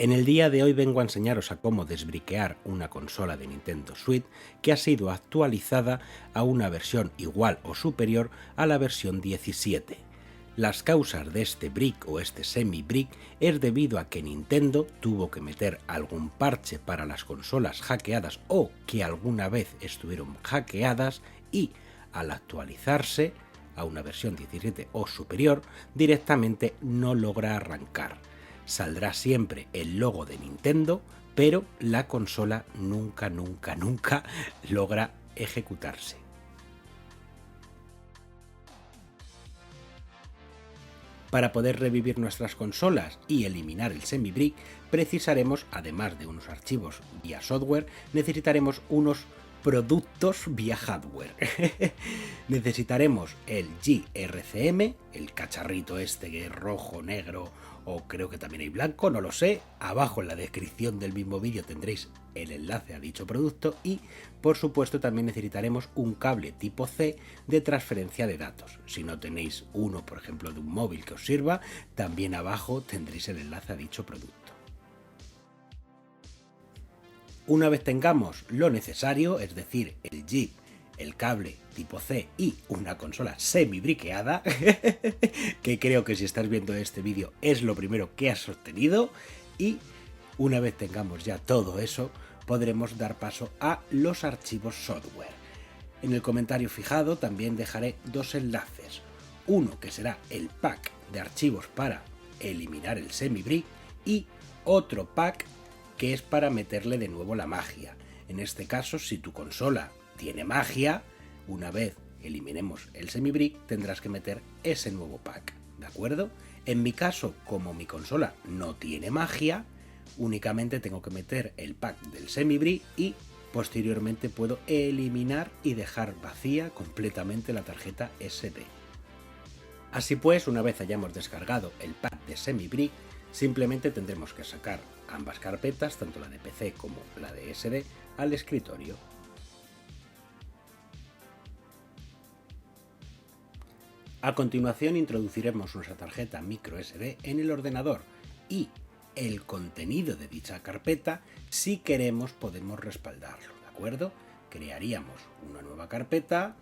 En el día de hoy vengo a enseñaros a cómo desbriquear una consola de Nintendo Switch que ha sido actualizada a una versión igual o superior a la versión 17. Las causas de este brick o este semi-brick es debido a que Nintendo tuvo que meter algún parche para las consolas hackeadas o que alguna vez estuvieron hackeadas y al actualizarse a una versión 17 o superior directamente no logra arrancar. Saldrá siempre el logo de Nintendo, pero la consola nunca logra ejecutarse. Para poder revivir nuestras consolas y eliminar el semi-brick, precisaremos, además de unos archivos vía software, necesitaremos unos productos vía hardware. Necesitaremos el GRCM, el cacharrito este que es rojo, negro o creo que también hay blanco, no lo sé. Abajo en la descripción del mismo vídeo tendréis el enlace a dicho producto y por supuesto también necesitaremos un cable tipo C de transferencia de datos. Si no tenéis uno, por ejemplo, de un móvil que os sirva, también abajo tendréis el enlace a dicho producto. Una vez tengamos lo necesario, es decir, el chip, el cable tipo C y una consola semi-briqueada, que creo que si estás viendo este vídeo es lo primero que has obtenido, y una vez tengamos ya todo eso, podremos dar paso a los archivos software. En el comentario fijado también dejaré dos enlaces, uno que será el pack de archivos para eliminar el semi-brick y otro pack que es para meterle de nuevo la magia. En este caso, si tu consola tiene magia, una vez eliminemos el semi-brick tendrás que meter ese nuevo pack, ¿de acuerdo? En mi caso, como mi consola no tiene magia, únicamente tengo que meter el pack del semi-brick y posteriormente puedo eliminar y dejar vacía completamente la tarjeta SD. Así pues, una vez hayamos descargado el pack de semi-brick, simplemente tendremos que sacar ambas carpetas, tanto la de PC como la de SD, al escritorio. A continuación introduciremos nuestra tarjeta microSD en el ordenador y el contenido de dicha carpeta, si queremos, podemos respaldarlo, ¿de acuerdo? Crearíamos una nueva carpeta,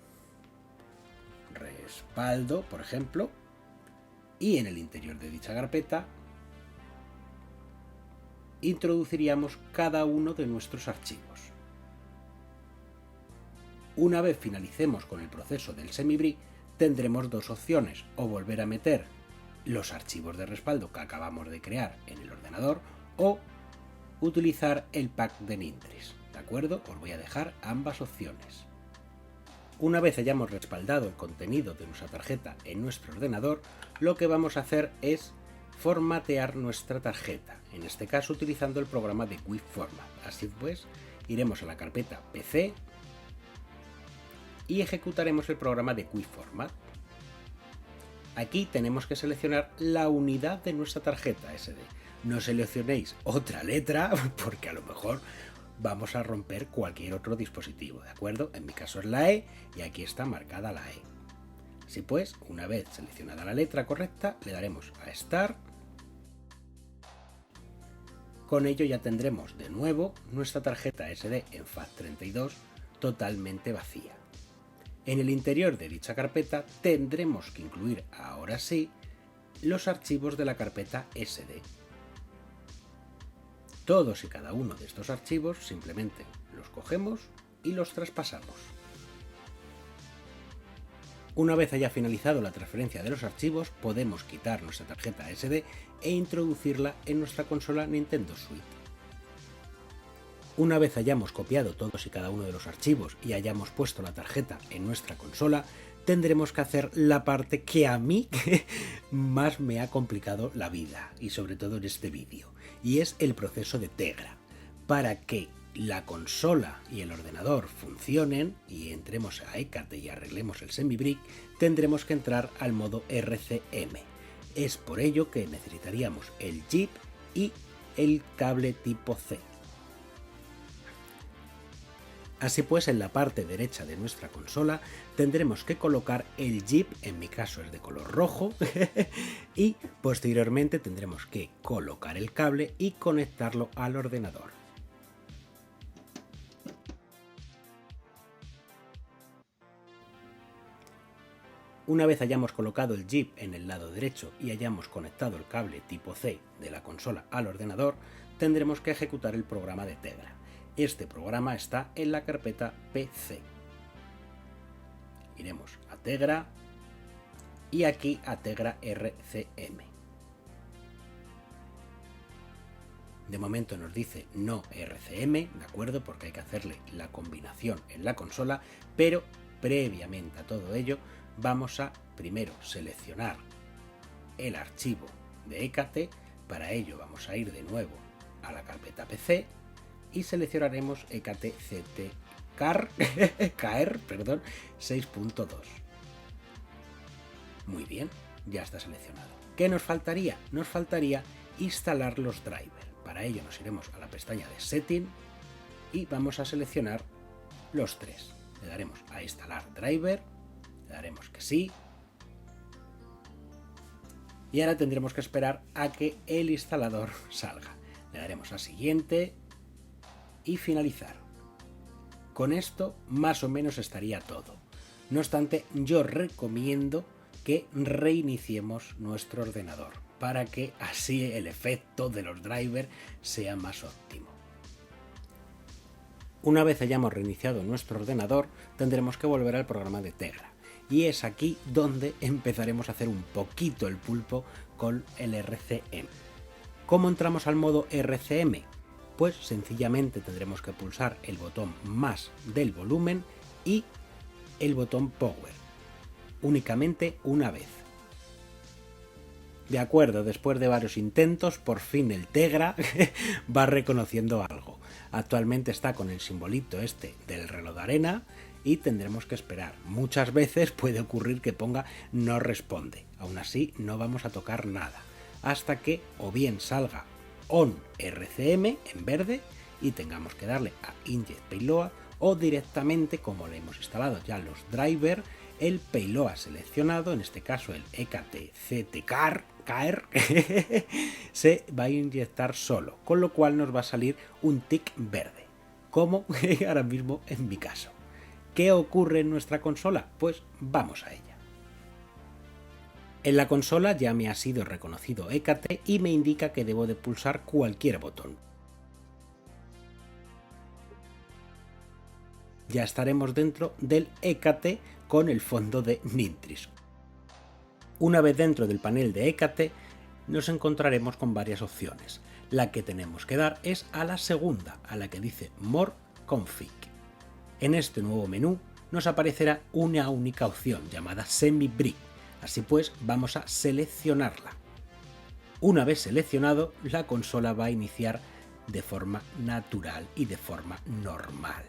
respaldo, por ejemplo, y en el interior de dicha carpeta introduciríamos cada uno de nuestros archivos. Una vez finalicemos con el proceso del semi-brick, tendremos dos opciones, o volver a meter los archivos de respaldo que acabamos de crear en el ordenador, o utilizar el pack de Nintris, ¿de acuerdo? Os voy a dejar ambas opciones. Una vez hayamos respaldado el contenido de nuestra tarjeta en nuestro ordenador, lo que vamos a hacer es formatear nuestra tarjeta, en este caso utilizando el programa de Quick Format. Así pues, iremos a la carpeta PC y ejecutaremos el programa de Quick Format. Aquí tenemos que seleccionar la unidad de nuestra tarjeta SD. No seleccionéis otra letra porque a lo mejor vamos a romper cualquier otro dispositivo, ¿de acuerdo? En mi caso es la E y aquí está marcada la E. Así pues, una vez seleccionada la letra correcta, le daremos a Start. Con ello ya tendremos de nuevo nuestra tarjeta SD en FAT32 totalmente vacía. En el interior de dicha carpeta tendremos que incluir, ahora sí, los archivos de la carpeta SD. Todos y cada uno de estos archivos simplemente los cogemos y los traspasamos. Una vez haya finalizado la transferencia de los archivos, podemos quitar nuestra tarjeta SD e introducirla en nuestra consola Nintendo Switch. Una vez hayamos copiado todos y cada uno de los archivos y hayamos puesto la tarjeta en nuestra consola, tendremos que hacer la parte que a mí más me ha complicado la vida, y sobre todo en este vídeo, y es el proceso de Tegra. Para que la consola y el ordenador funcionen y entremos a iCarly y arreglemos el semi-brick, tendremos que entrar al modo RCM. Es por ello que necesitaríamos el chip y el cable tipo C. Así pues, en la parte derecha de nuestra consola tendremos que colocar el JIP, en mi caso es de color rojo, y posteriormente tendremos que colocar el cable y conectarlo al ordenador. Una vez hayamos colocado el JIP en el lado derecho y hayamos conectado el cable tipo C de la consola al ordenador, tendremos que ejecutar el programa de Tegra. Este programa está en la carpeta PC. Iremos a Tegra y aquí a Tegra RCM. De momento nos dice no RCM, ¿de acuerdo? Porque hay que hacerle la combinación en la consola, pero previamente a todo ello vamos a primero seleccionar el archivo de ECATE. Para ello vamos a ir de nuevo a la carpeta PC y seleccionaremos ECATE CT KR 6.2. Muy bien, ya está seleccionado. ¿Qué nos faltaría? Nos faltaría instalar los drivers. Para ello nos iremos a la pestaña de Setting y vamos a seleccionar los tres. Le daremos a instalar driver, le daremos que sí y ahora tendremos que esperar a que el instalador salga. Le daremos a siguiente y finalizar. Con esto más o menos estaría todo. No obstante, yo recomiendo que reiniciemos nuestro ordenador para que así el efecto de los drivers sea más óptimo. Una vez hayamos reiniciado nuestro ordenador, tendremos que volver al programa de Tegra. Y es aquí donde empezaremos a hacer un poquito el pulpo con el RCM. ¿Cómo entramos al modo RCM? Pues sencillamente tendremos que pulsar el botón más del volumen y el botón Power, únicamente una vez. De acuerdo, después de varios intentos, por fin el Tegra va reconociendo algo. Actualmente está con el simbolito este del reloj de arena y tendremos que esperar. Muchas veces puede ocurrir que ponga no responde. Aún así, no vamos a tocar nada hasta que o bien salga On RCM en verde y tengamos que darle a Inject Payload, o directamente, como le hemos instalado ya los drivers, el payload seleccionado, en este caso el ECATE CTKR, se va a inyectar solo, con lo cual nos va a salir un tick verde, como ahora mismo en mi caso. ¿Qué ocurre en nuestra consola? Pues vamos a ella. En la consola ya me ha sido reconocido ECATE y me indica que debo de pulsar cualquier botón. Ya estaremos dentro del ECATE con el fondo de Nitris. Una vez dentro del panel de ECATE nos encontraremos con varias opciones. La que tenemos que dar es a la segunda, a la que dice More Config. En este nuevo menú nos aparecerá una única opción llamada Semi-Brick. Así pues, vamos a seleccionarla. Una vez seleccionado, la consola va a iniciar de forma natural y de forma normal.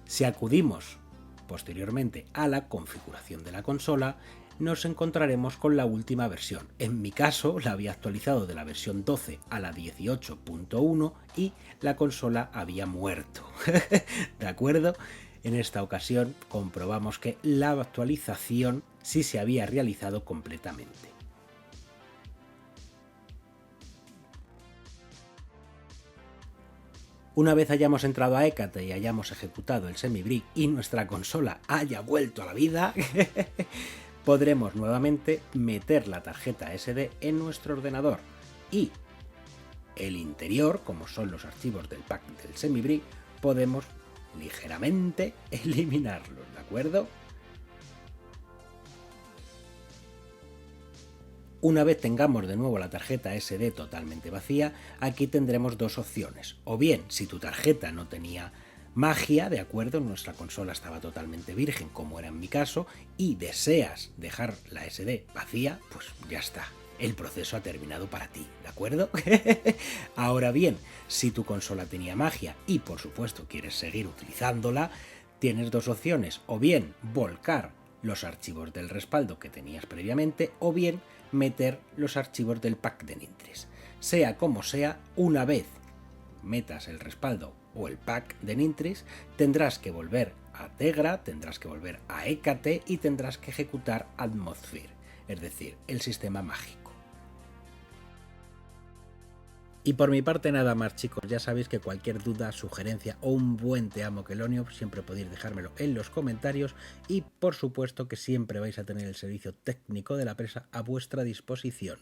Si acudimos posteriormente a la configuración de la consola, nos encontraremos con la última versión. En mi caso, la había actualizado de la versión 12 a la 18.1 y la consola había muerto. ¿De acuerdo? En esta ocasión comprobamos que la actualización sí se había realizado completamente. Una vez hayamos entrado a ECATE y hayamos ejecutado el Semi-Brick y nuestra consola haya vuelto a la vida, podremos nuevamente meter la tarjeta SD en nuestro ordenador y el interior, como son los archivos del pack del Semi-Brick, podemos ligeramente eliminarlos, ¿de acuerdo? Una vez tengamos de nuevo la tarjeta SD totalmente vacía, aquí tendremos dos opciones. O bien, si tu tarjeta no tenía magia, de acuerdo, nuestra consola estaba totalmente virgen, como era en mi caso, y deseas dejar la SD vacía, pues ya está. El proceso ha terminado para ti, ¿de acuerdo? Ahora bien, si tu consola tenía magia y por supuesto quieres seguir utilizándola, tienes dos opciones. O bien volcar los archivos del respaldo que tenías previamente, o bien meter los archivos del pack de Nitris. Sea como sea, una vez metas el respaldo o el pack de Nintris, tendrás que volver a Tegra, tendrás que volver a Hécate y tendrás que ejecutar Atmosphere, es decir, el sistema mágico. Y por mi parte nada más, chicos, ya sabéis que cualquier duda, sugerencia o un buen te amo Quelonio siempre podéis dejármelo en los comentarios y por supuesto que siempre vais a tener el servicio técnico de la presa a vuestra disposición.